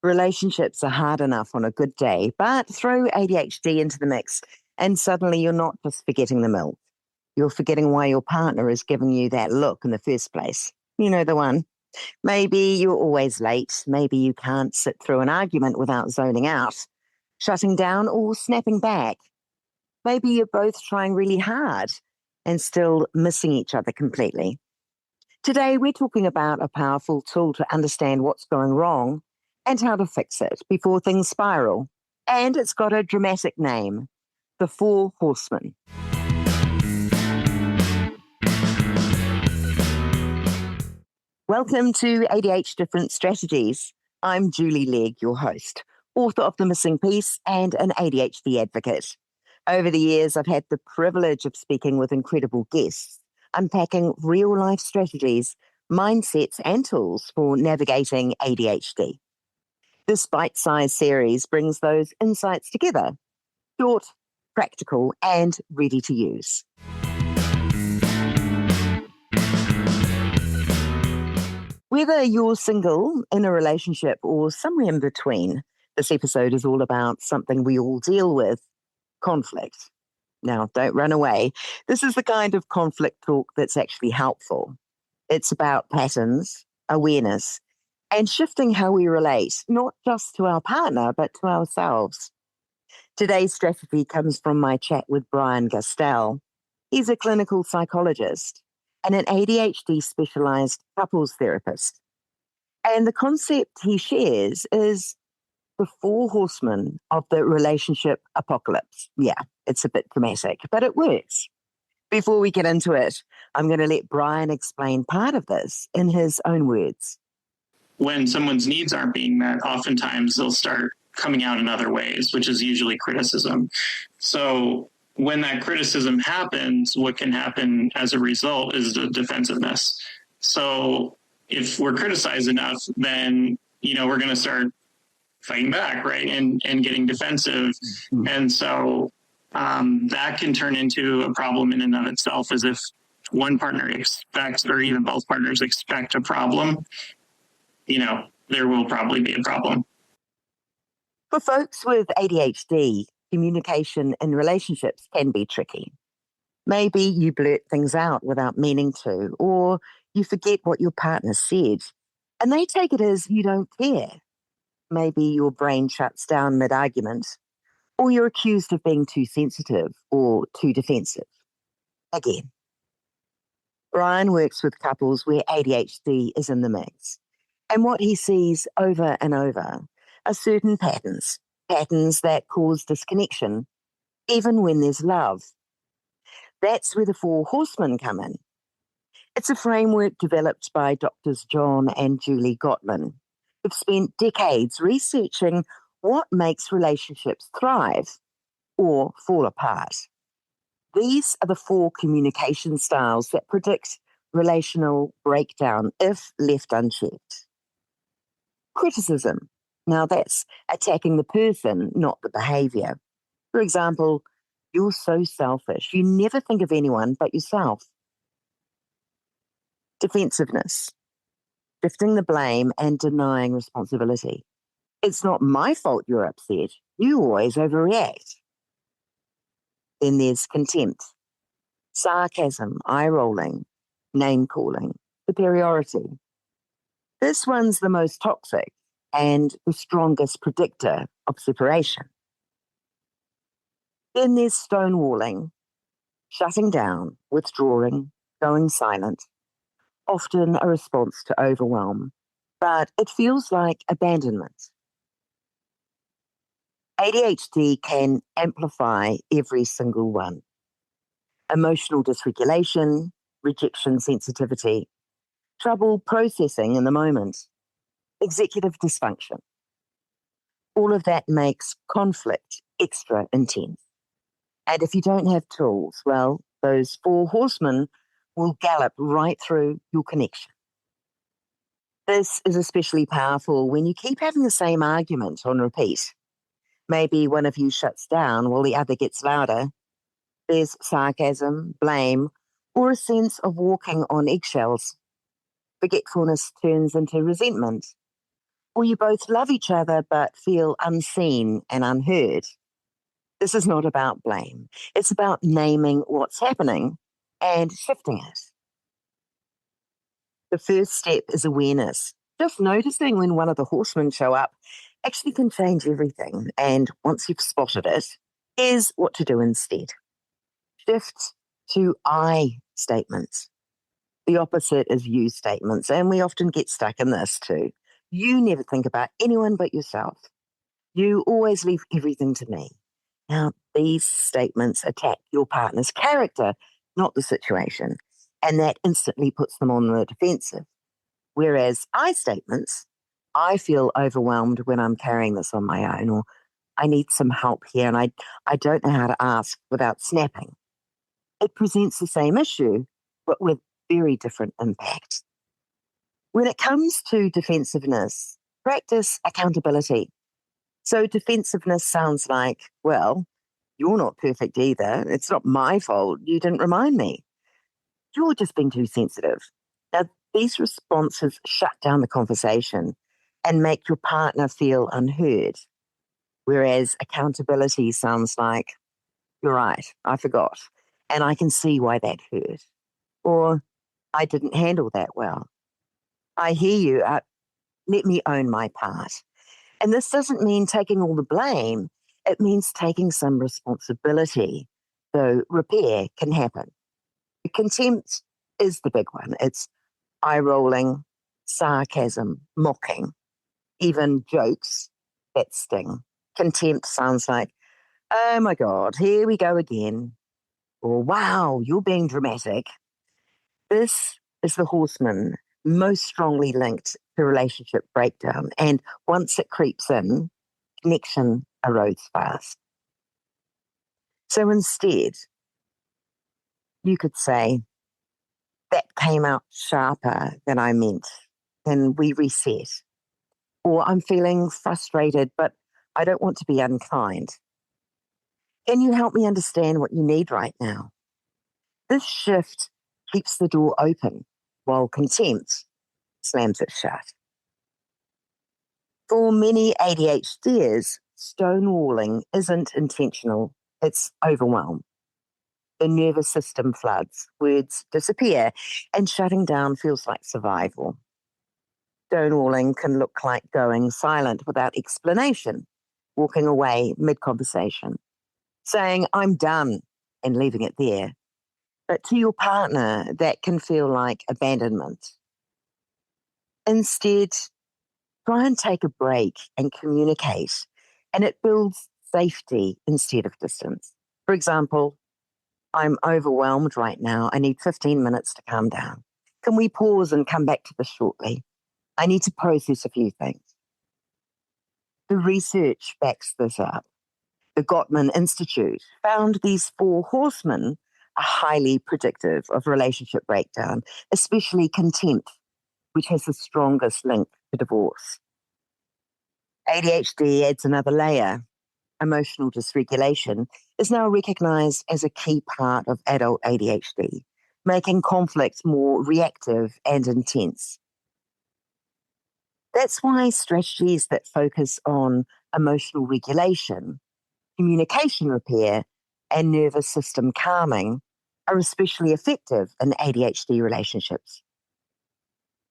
Relationships are hard enough on a good day, but throw ADHD into the mix, and suddenly you're not just forgetting the milk. You're forgetting why your partner is giving you that look in the first place. You know the one. Maybe you're always late. Maybe you can't sit through an argument without zoning out, shutting down, or snapping back. Maybe you're both trying really hard and still missing each other completely. Today, we're talking about a powerful tool to understand what's going wrong and how to fix it before things spiral. And it's got a dramatic name, the Four Horsemen. Welcome to ADHD Different Strategies. I'm Julie Legg, your host, author of The Missing Piece and an ADHD advocate. Over the years, I've had the privilege of speaking with incredible guests, unpacking real-life strategies, mindsets, and tools for navigating ADHD. This bite-sized series brings those insights together, short, practical, and ready to use. Whether you're single, in a relationship, or somewhere in between, this episode is all about something we all deal with, conflict. Now, don't run away. This is the kind of conflict talk that's actually helpful. It's about patterns, awareness, and shifting how we relate, not just to our partner, but to ourselves. Today's strategy comes from my chat with Bryan Gastelle. He's a clinical psychologist and an ADHD-specialised couples therapist. And the concept he shares is the Four Horsemen of the relationship apocalypse. Yeah, it's a bit dramatic, but it works. Before we get into it, I'm going to let Bryan explain part of this in his own words. When someone's needs aren't being met, oftentimes they'll start coming out in other ways, which is usually criticism. So when that criticism happens, what can happen as a result is the defensiveness. So if we're criticized enough, then, we're going to start fighting back, right? And getting defensive. Mm-hmm. And so that can turn into a problem in and of itself, as if one partner expects, or even both partners expect a problem, there will probably be a problem. For folks with ADHD, communication in relationships can be tricky. Maybe you blurt things out without meaning to, or you forget what your partner said, and they take it as you don't care. Maybe your brain shuts down mid-argument, or you're accused of being too sensitive or too defensive. Again, Bryan works with couples where ADHD is in the mix, and what he sees over and over are certain patterns that cause disconnection, even when there's love. That's where the Four Horsemen come in. It's a framework developed by Drs. John and Julie Gottman, who've spent decades researching what makes relationships thrive or fall apart. These are the four communication styles that predict relational breakdown if left unchecked. Criticism. Now that's attacking the person, not the behavior. For example, you're so selfish. You never think of anyone but yourself. Defensiveness. Shifting the blame and denying responsibility. It's not my fault you're upset. You always overreact. Then there's contempt. Sarcasm, eye-rolling, name-calling, superiority. This one's the most toxic and the strongest predictor of separation. Then there's stonewalling, shutting down, withdrawing, going silent, often a response to overwhelm, but it feels like abandonment. ADHD can amplify every single one. Emotional dysregulation, rejection sensitivity, trouble processing in the moment, executive dysfunction. All of that makes conflict extra intense. And if you don't have tools, well, those four horsemen will gallop right through your connection. This is especially powerful when you keep having the same argument on repeat. Maybe one of you shuts down while the other gets louder. There's sarcasm, blame, or a sense of walking on eggshells. Forgetfulness turns into resentment. Or you both love each other but feel unseen and unheard. This is not about blame. It's about naming what's happening and shifting it. The first step is awareness. Just noticing when one of the horsemen show up actually can change everything. And once you've spotted it, here's what to do instead. Shift to I statements. The opposite is you statements, and we often get stuck in this too. You never think about anyone but yourself. You always leave everything to me. Now, these statements attack your partner's character, not the situation, and that instantly puts them on the defensive. Whereas I statements, I feel overwhelmed when I'm carrying this on my own, or I need some help here and I don't know how to ask without snapping. It presents the same issue, but with very different impacts. When it comes to defensiveness, practice accountability. So defensiveness sounds like, well, you're not perfect either. It's not my fault. You didn't remind me. You're just being too sensitive. Now, these responses shut down the conversation and make your partner feel unheard. Whereas accountability sounds like, you're right, I forgot. And I can see why that hurt. Or, I didn't handle that well. I hear you. Let me own my part. And this doesn't mean taking all the blame, it means taking some responsibility, so repair can happen. Contempt is the big one. It's eye rolling, sarcasm, mocking, even jokes that sting. Contempt sounds like, oh my God, here we go again. Or wow, you're being dramatic. This is the horseman most strongly linked to relationship breakdown. And once it creeps in, connection erodes fast. So instead, you could say, that came out sharper than I meant. Then we reset. Or I'm feeling frustrated, but I don't want to be unkind. Can you help me understand what you need right now? This shift keeps the door open while contempt slams it shut. For many ADHDers, stonewalling isn't intentional, it's overwhelm. The nervous system floods, words disappear, and shutting down feels like survival. Stonewalling can look like going silent without explanation, walking away mid conversation, saying, I'm done, and leaving it there. But to your partner, that can feel like abandonment. Instead, try and take a break and communicate, and it builds safety instead of distance. For example, I'm overwhelmed right now. I need 15 minutes to calm down. Can we pause and come back to this shortly? I need to process a few things. The research backs this up. The Gottman Institute found these four horsemen are highly predictive of relationship breakdown, especially contempt, which has the strongest link to divorce. ADHD adds another layer. Emotional dysregulation is now recognized as a key part of adult ADHD, making conflict more reactive and intense. That's why strategies that focus on emotional regulation, communication repair, and nervous system calming are especially effective in ADHD relationships.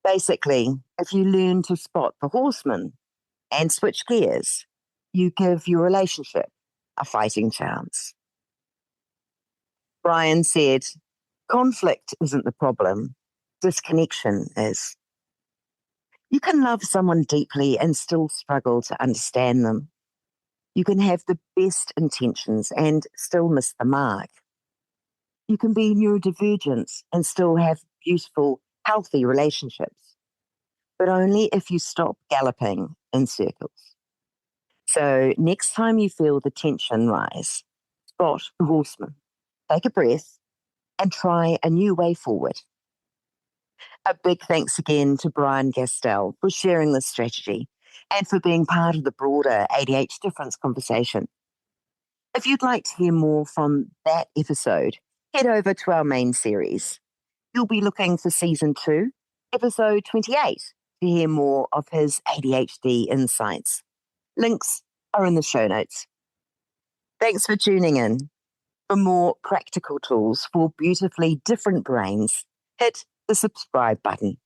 Basically, if you learn to spot the horseman and switch gears, you give your relationship a fighting chance. Bryan said, conflict isn't the problem, disconnection is. You can love someone deeply and still struggle to understand them. You can have the best intentions and still miss the mark. You can be neurodivergent and still have beautiful, healthy relationships, but only if you stop galloping in circles. So next time you feel the tension rise, spot the horseman, take a breath, and try a new way forward. A big thanks again to Bryan Gastelle for sharing this strategy and for being part of the broader ADHD difference conversation. If you'd like to hear more from that episode, head over to our main series. You'll be looking for season 2, episode 28, to hear more of his ADHD insights. Links are in the show notes. Thanks for tuning in. For more practical tools for beautifully different brains, hit the subscribe button.